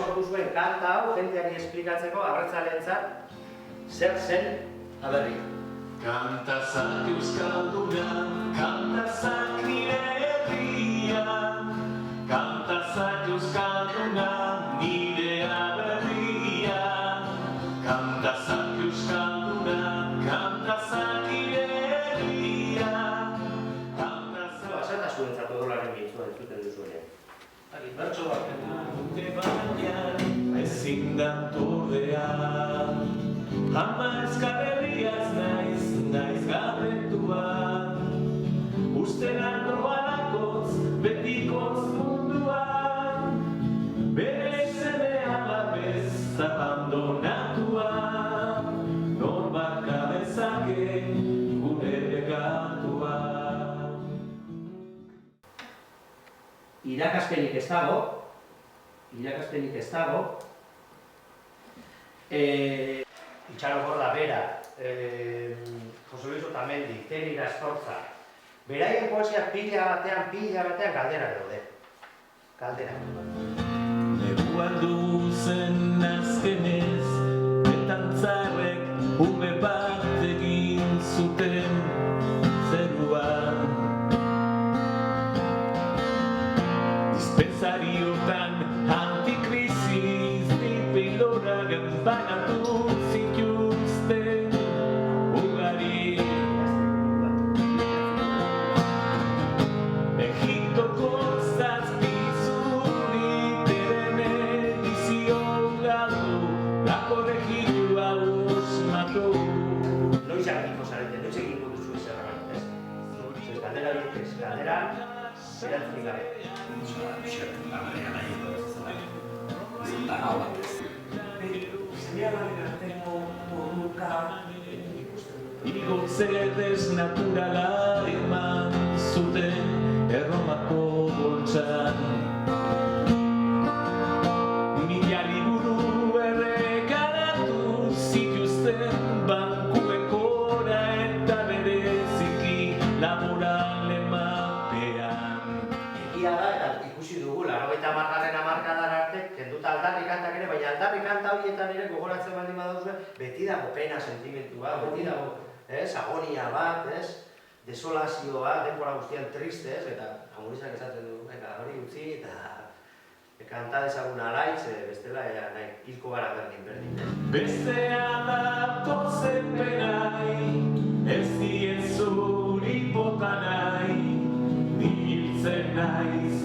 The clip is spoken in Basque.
sortu zuen kanta hau jendeari esplikatzeko abertzaleentzat zer zen aberria. Kantazak euskalduna, kantazak nire herria, kantazak euskalduna, nire aberria, kantazak euskalduna, kantazak nire herria, kantazak... Zerta zuentzat odolaren mintzua entzuten duzuenean? Bertso bakena dute baina ezin dantordea, ama eskarriaz naiz gabetua, ustean doalakoz betikoz munduan, bere seme alabez abandonatua, norbaka dezake gure begatua. Irakaspenik ez dago, Itxaro Borda bera, Jose Luis Otamendi, Teni Rastorza, beraien poesiak pila batean galderak daude. Galderak. Neguan duzen azkenez, betantzarrek ume bat egin zuten zeruan. Dispensariotan antikrisis nipilora ganbanatu zituzten ugari. Egiptoko zazpi zuniteren edizio galdu, lako regilua osmatu. Noiz agitiko zarete, noiz egingo duzu ez erragan, ez? Galdera dut ez, galdera erantzunik gabe. Igo zerrez naturala eman zuten Erromako boltsan. Mila liburu erregalatu zituzten bankuekora eta bereziki laboral emapean. Egia da, eta ikusi dugu, 80. hamarkadan arte, kenduta aldarri kantak ere, baina aldarri kanta horietan ere gogoratzen baldin badauzu, beti dago pena sentimentua, beti dago agonia bat, desolazioa, denbora guztian triste, eta Amurizak esaten du, hori utzi, eta kanta dezagun alaitz, bestela, hilko gara berdin. Bestea da tozen penai, ez diezuri bota nahi, hiltzen naiz